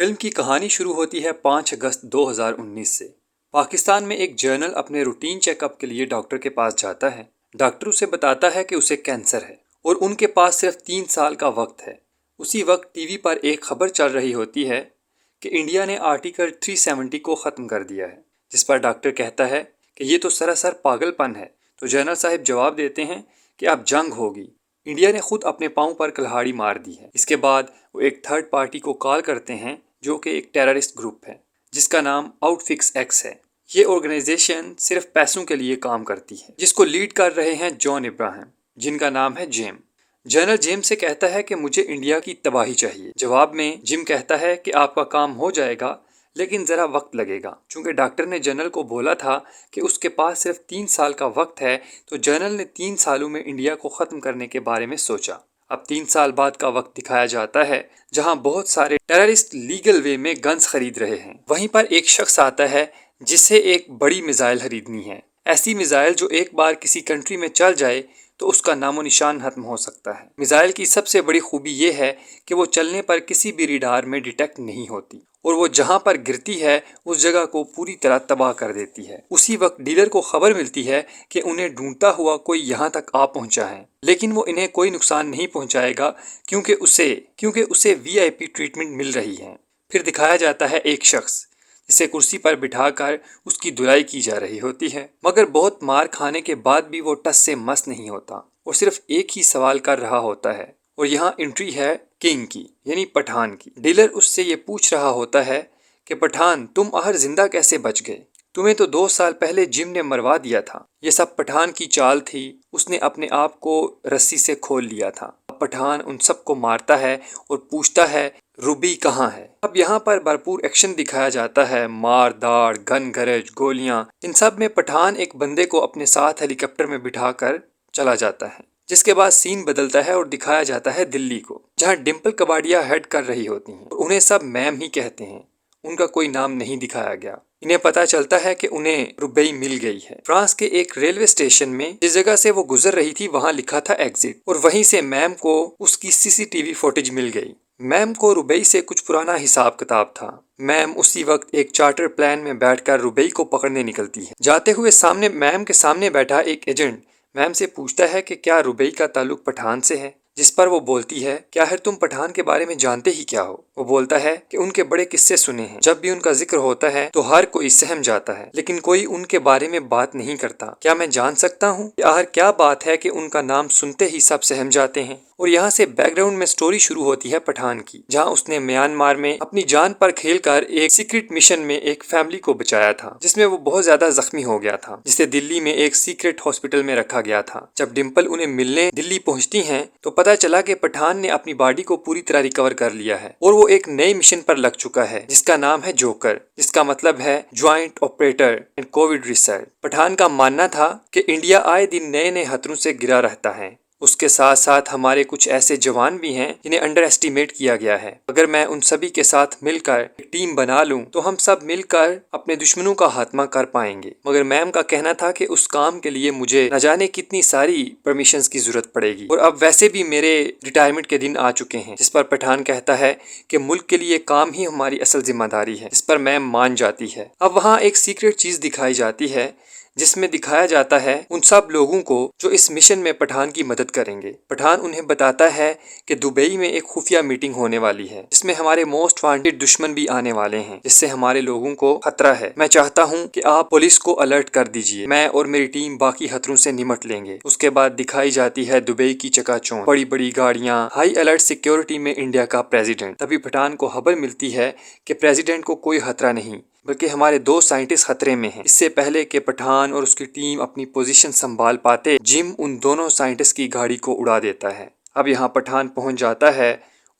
Film کی کہانی شروع ہوتی ہے 5 اگست 2019 سے۔ پاکستان میں ایک جرنل اپنے روٹین چیک اپ کے لیے ڈاکٹر کے پاس جاتا ہے۔ ڈاکٹر اسے بتاتا ہے کہ اسے کینسر ہے اور ان کے پاس صرف 3 سال کا وقت ہے۔ اسی وقت ٹی وی پر ایک خبر چل رہی ہوتی ہے کہ انڈیا نے آرٹیکل 370 کو ختم کر دیا ہے، جس پر ڈاکٹر کہتا ہے کہ یہ تو سراسر پاگل پن ہے۔ تو جنرل صاحب جواب دیتے ہیں کہ اب جنگ ہوگی، انڈیا نے خود اپنے پاؤں پر کلہاڑی مار دی ہے۔ اس کے بعد وہ ایک تھرڈ پارٹی کو کال کرتے ہیں جو کہ ایک ٹیررسٹ گروپ ہے جس کا نام آؤٹ فکس ایکس ہے۔ یہ آرگنائزیشن صرف پیسوں کے لیے کام کرتی ہے، جس کو لیڈ کر رہے ہیں جان ابراہیم، جن کا نام ہے جیم۔ جنرل جیم سے کہتا ہے کہ مجھے انڈیا کی تباہی چاہیے۔ جواب میں جیم کہتا ہے کہ آپ کا کام ہو جائے گا لیکن ذرا وقت لگے گا۔ چونکہ ڈاکٹر نے جنرل کو بولا تھا کہ اس کے پاس صرف 3 سال کا وقت ہے، تو جنرل نے 3 سالوں میں انڈیا کو ختم کرنے کے بارے میں سوچا۔ اب 3 سال بعد کا وقت دکھایا جاتا ہے جہاں بہت سارے ٹیررسٹ لیگل وے میں گنز خرید رہے ہیں۔ وہیں پر ایک شخص آتا ہے جسے ایک بڑی میزائل خریدنی ہے، ایسی میزائل جو ایک بار کسی کنٹری میں چل جائے تو اس کا نام و نشان ختم ہو سکتا ہے۔ میزائل کی سب سے بڑی خوبی یہ ہے کہ وہ چلنے پر کسی بھی ریڈار میں ڈیٹیکٹ نہیں ہوتی اور وہ جہاں پر گرتی ہے اس جگہ کو پوری طرح تباہ کر دیتی ہے۔ اسی وقت ڈیلر کو خبر ملتی ہے کہ انہیں ڈھونڈتا ہوا کوئی یہاں تک آ پہنچا ہے، لیکن وہ انہیں کوئی نقصان نہیں پہنچائے گا کیونکہ اسے VIP ٹریٹمنٹ مل رہی ہے۔ پھر دکھایا جاتا ہے ایک شخص جسے کرسی پر بٹھا کر اس کی دھلائی کی جا رہی ہوتی ہے، مگر بہت مار کھانے کے بعد بھی وہ ٹس سے مس نہیں ہوتا اور صرف ایک ہی سوال کر رہا ہوتا ہے، اور یہاں انٹری ہے کنگ کی، یعنی پٹھان کی۔ ڈیلر اس سے یہ پوچھ رہا ہوتا ہے کہ پٹھان، تم آخر زندہ کیسے بچ گئے؟ تمہیں تو 2 سال پہلے جم نے مروا دیا تھا۔ یہ سب پٹھان کی چال تھی، اس نے اپنے آپ کو رسی سے کھول لیا تھا۔ اب پٹھان ان سب کو مارتا ہے اور پوچھتا ہے روبی کہاں ہے؟ اب یہاں پر بھرپور ایکشن دکھایا جاتا ہے، مار داڑ، گن گرج، گولیاں۔ ان سب میں پٹھان ایک بندے کو اپنے ساتھ ہیلی کاپٹر میں بٹھا کر چلا جاتا ہے، جس کے بعد سین بدلتا ہے اور دکھایا جاتا ہے دلی کو، جہاں ڈمپل کباڈیا ہیڈ کر رہی ہوتی ہیں اور انہیں سب میم ہی کہتے ہیں، ان کا کوئی نام نہیں دکھایا گیا۔ انہیں پتا چلتا ہے کہ انہیں روبی مل گئی ہے۔ فرانس کے ایک ریلوے اسٹیشن میں جس جگہ سے وہ گزر رہی تھی وہاں لکھا تھا ایگزٹ، اور وہیں سے میم کو اس کی CCTV فوٹیج مل گئی۔ میم کو روبی سے کچھ پرانا حساب کتاب تھا۔ میم اسی وقت ایک چارٹر پلین میں بیٹھ کر روبی کو پکڑنے نکلتی ہے۔ جاتے ہوئے میم کے سامنے بیٹھا ایک ایجنٹ میم سے پوچھتا ہے کہ کیا روبی کا تعلق پٹھان سے ہے، جس پر وہ بولتی ہے کیا ہے تم پٹھان کے بارے میں جانتے ہی کیا ہو؟ وہ بولتا ہے کہ ان کے بڑے قصے سنے ہیں، جب بھی ان کا ذکر ہوتا ہے تو ہر کوئی سہم جاتا ہے، لیکن کوئی ان کے بارے میں بات نہیں کرتا۔ کیا میں جان سکتا ہوں کہ آخر کیا بات ہے کہ ان کا نام سنتے ہی سب سہم جاتے ہیں؟ اور یہاں سے بیک گراؤنڈ میں سٹوری شروع ہوتی ہے پٹھان کی، جہاں اس نے میانمار میں اپنی جان پر کھیل کر ایک سیکرٹ مشن میں ایک فیملی کو بچایا تھا جس میں وہ بہت زیادہ زخمی ہو گیا تھا، جسے دلی میں ایک سیکرٹ ہاسپٹل میں رکھا گیا تھا۔ جب ڈمپل انہیں ملنے دلی پہنچتی ہیں تو پتا چلا کہ پٹھان نے اپنی باڈی کو پوری طرح ریکور کر لیا ہے اور وہ ایک نئے مشن پر لگ چکا ہے جس کا نام ہے جوکر، جس کا مطلب ہے joint operator in Covid research. Pathan کا ماننا تھا کہ انڈیا آئے دن نئے نئے خطروں سے گرا رہتا ہے، اس کے ساتھ ساتھ ہمارے کچھ ایسے جوان بھی ہیں جنہیں انڈر ایسٹیمیٹ کیا گیا ہے۔ اگر میں ان سبھی کے ساتھ مل کر ایک ٹیم بنا لوں تو ہم سب مل کر اپنے دشمنوں کا خاتمہ کر پائیں گے۔ مگر میم کا کہنا تھا کہ اس کام کے لیے مجھے نہ جانے کتنی ساری پرمیشنز کی ضرورت پڑے گی، اور اب ویسے بھی میرے ریٹائرمنٹ کے دن آ چکے ہیں، جس پر پٹھان کہتا ہے کہ ملک کے لیے کام ہی ہماری اصل ذمہ داری ہے، جس پر میم مان جاتی ہے۔ اب وہاں ایک سیکرٹ چیز دکھائی جاتی ہے جس میں دکھایا جاتا ہے ان سب لوگوں کو جو اس مشن میں پٹھان کی مدد کریں گے۔ پٹھان انہیں بتاتا ہے کہ دبئی میں ایک خفیہ میٹنگ ہونے والی ہے جس میں ہمارے موسٹ وانٹڈ دشمن بھی آنے والے ہیں، جس سے ہمارے لوگوں کو خطرہ ہے۔ میں چاہتا ہوں کہ آپ پولیس کو الرٹ کر دیجئے، میں اور میری ٹیم باقی خطروں سے نمٹ لیں گے۔ اس کے بعد دکھائی جاتی ہے دبئی کی چکا چوند، بڑی بڑی گاڑیاں، ہائی الرٹ سیکیورٹی میں انڈیا کا پریزیڈنٹ۔ تبھی پٹھان کو خبر ملتی ہے کہ پریزیڈنٹ کو کوئی خطرہ نہیں بلکہ ہمارے 2 سائنٹسٹ خطرے میں ہیں۔ اس سے پہلے کہ پٹھان اور اس کی ٹیم اپنی پوزیشن سنبھال پاتے، جم ان دونوں سائنٹسٹ کی گاڑی کو اڑا دیتا ہے۔ اب یہاں پٹھان پہنچ جاتا ہے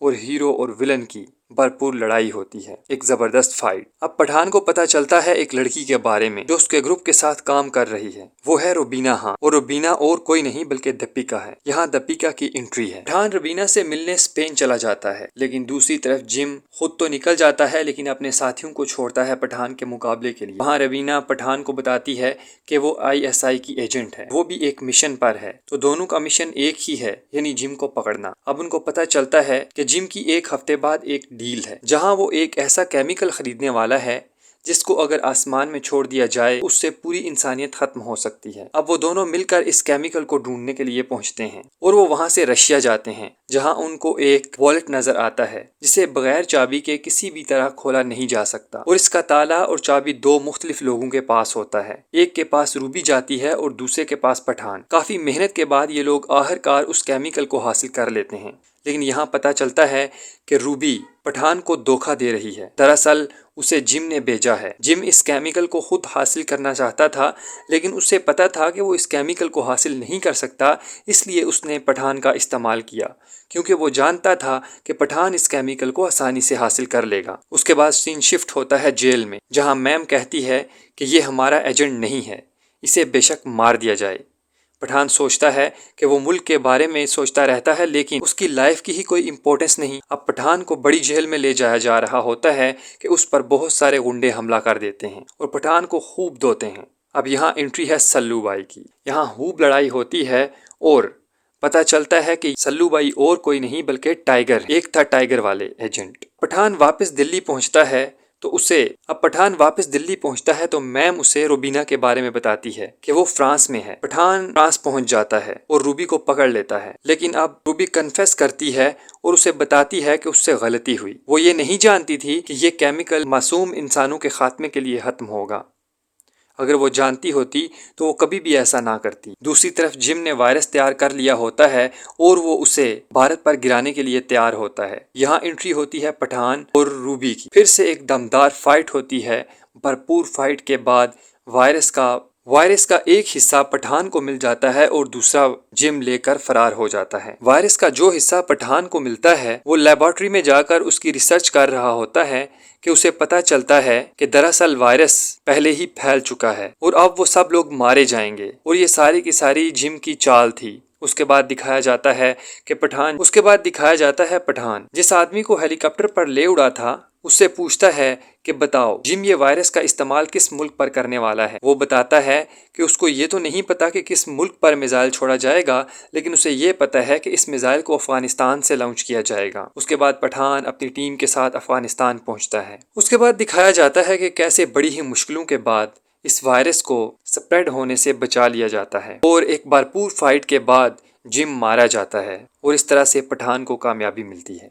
اور ہیرو اور ولن کی بھرپور لڑائی ہوتی ہے، ایک زبردست فائٹ۔ اب پٹھان کو پتا چلتا ہے ایک لڑکی کے بارے میں جو اس کے گروپ کے ساتھ کام کر رہی ہے، وہ ہے روبینہ ہاں، اور روبینہ اور کوئی نہیں بلکہ دپیکا ہے۔ یہاں دپیکا کی انٹری ہے۔ پٹھان روبینہ سے ملنے اسپین چلا جاتا ہے، لیکن دوسری طرف جم خود تو نکل جاتا ہے لیکن اپنے ساتھیوں کو چھوڑتا ہے پٹھان کے مقابلے کے لیے۔ وہاں روبینہ پٹھان کو بتاتی ہے کہ وہ ISI کی ایجنٹ ہے، وہ بھی ایک مشن پر ہے، تو دونوں کا مشن ایک ہی ہے، یعنی جم کو پکڑنا۔ اب ان کو پتا چلتا ہے کہ جم کی ایک ہفتے بعد ایک ڈیل ہے جہاں وہ ایک ایسا کیمیکل خریدنے والا ہے جس کو اگر آسمان میں چھوڑ دیا جائے اس سے پوری انسانیت ختم ہو سکتی ہے۔ اب وہ دونوں مل کر اس کیمیکل کو ڈھونڈنے کے لیے پہنچتے ہیں اور وہ وہاں سے رشیا جاتے ہیں جہاں ان کو ایک والیٹ نظر آتا ہے جسے بغیر چابی کے کسی بھی طرح کھولا نہیں جا سکتا، اور اس کا تالا اور چابی دو مختلف لوگوں کے پاس ہوتا ہے، ایک کے پاس روبی جاتی ہے اور دوسرے کے پاس پٹھان۔ کافی محنت کے بعد یہ لوگ آخرکار اس کیمیکل کو حاصل کر لیتے ہیں، لیکن یہاں پتہ چلتا ہے کہ روبی پٹھان کو دھوکہ دے رہی ہے۔ دراصل اسے جم نے بھیجا ہے۔ جم اس کیمیکل کو خود حاصل کرنا چاہتا تھا، لیکن اسے پتا تھا کہ وہ اس کیمیکل کو حاصل نہیں کر سکتا، اس لیے اس نے پٹھان کا استعمال کیا کیونکہ وہ جانتا تھا کہ پٹھان اس کیمیکل کو آسانی سے حاصل کر لے گا۔ اس کے بعد سین شفٹ ہوتا ہے جیل میں جہاں میم کہتی ہے کہ یہ ہمارا ایجنٹ نہیں ہے، اسے بے شک مار دیا جائے۔ پٹھان سوچتا ہے کہ وہ ملک کے بارے میں سوچتا رہتا ہے لیکن اس کی لائف کی ہی کوئی امپورٹنس نہیں۔ اب پٹھان کو بڑی جیل میں لے جایا جا رہا ہوتا ہے کہ اس پر بہت سارے غنڈے حملہ کر دیتے ہیں اور پٹھان کو خوب دھوتے ہیں۔ اب یہاں انٹری ہے سلو بائی کی۔ یہاں خوب لڑائی ہوتی ہے اور پتہ چلتا ہے کہ سلو بائی اور کوئی نہیں بلکہ ٹائیگر، ایک تھا ٹائیگر والے ایجنٹ۔ پٹھان واپس دلی پہنچتا ہے تو میم اسے روبینہ کے بارے میں بتاتی ہے کہ وہ فرانس میں ہے۔ پٹھان فرانس پہنچ جاتا ہے اور روبی کو پکڑ لیتا ہے، لیکن اب روبی کنفیس کرتی ہے اور اسے بتاتی ہے کہ اس سے غلطی ہوئی۔ وہ یہ نہیں جانتی تھی کہ یہ کیمیکل معصوم انسانوں کے خاتمے کے لیے ختم ہوگا۔ اگر وہ جانتی ہوتی تو وہ کبھی بھی ایسا نہ کرتی۔ دوسری طرف جم نے وائرس تیار کر لیا ہوتا ہے اور وہ اسے بھارت پر گرانے کے لیے تیار ہوتا ہے۔ یہاں انٹری ہوتی ہے پٹھان اور روبی کی۔ پھر سے ایک دمدار فائٹ ہوتی ہے۔ بھرپور فائٹ کے بعد وائرس کا ایک حصہ پٹھان کو مل جاتا ہے اور دوسرا جم لے کر فرار ہو جاتا ہے۔ وائرس کا جو حصہ پٹھان کو ملتا ہے وہ لیبارٹری میں جا کر اس کی ریسرچ کر رہا ہوتا ہے کہ اسے پتہ چلتا ہے کہ دراصل وائرس پہلے ہی پھیل چکا ہے اور اب وہ سب لوگ مارے جائیں گے، اور یہ ساری کی ساری جم کی چال تھی۔ اس کے بعد دکھایا جاتا ہے پٹھان جس آدمی کو ہیلی کاپٹر پر لے اڑا تھا اس سے پوچھتا ہے کہ بتاؤ جم یہ وائرس کا استعمال کس ملک پر کرنے والا ہے۔ وہ بتاتا ہے کہ اس کو یہ تو نہیں پتا کہ کس ملک پر میزائل چھوڑا جائے گا، لیکن اسے یہ پتا ہے کہ اس میزائل کو افغانستان سے لانچ کیا جائے گا۔ اس کے بعد پٹھان اپنی ٹیم کے ساتھ افغانستان پہنچتا ہے۔ اس کے بعد دکھایا جاتا ہے کہ کیسے بڑی ہی مشکلوں کے بعد اس وائرس کو سپریڈ ہونے سے بچا لیا جاتا ہے اور ایک بھرپور فائٹ کے بعد جم مارا جاتا ہے، اور اس طرح سے پٹھان کو کامیابی ملتی ہے۔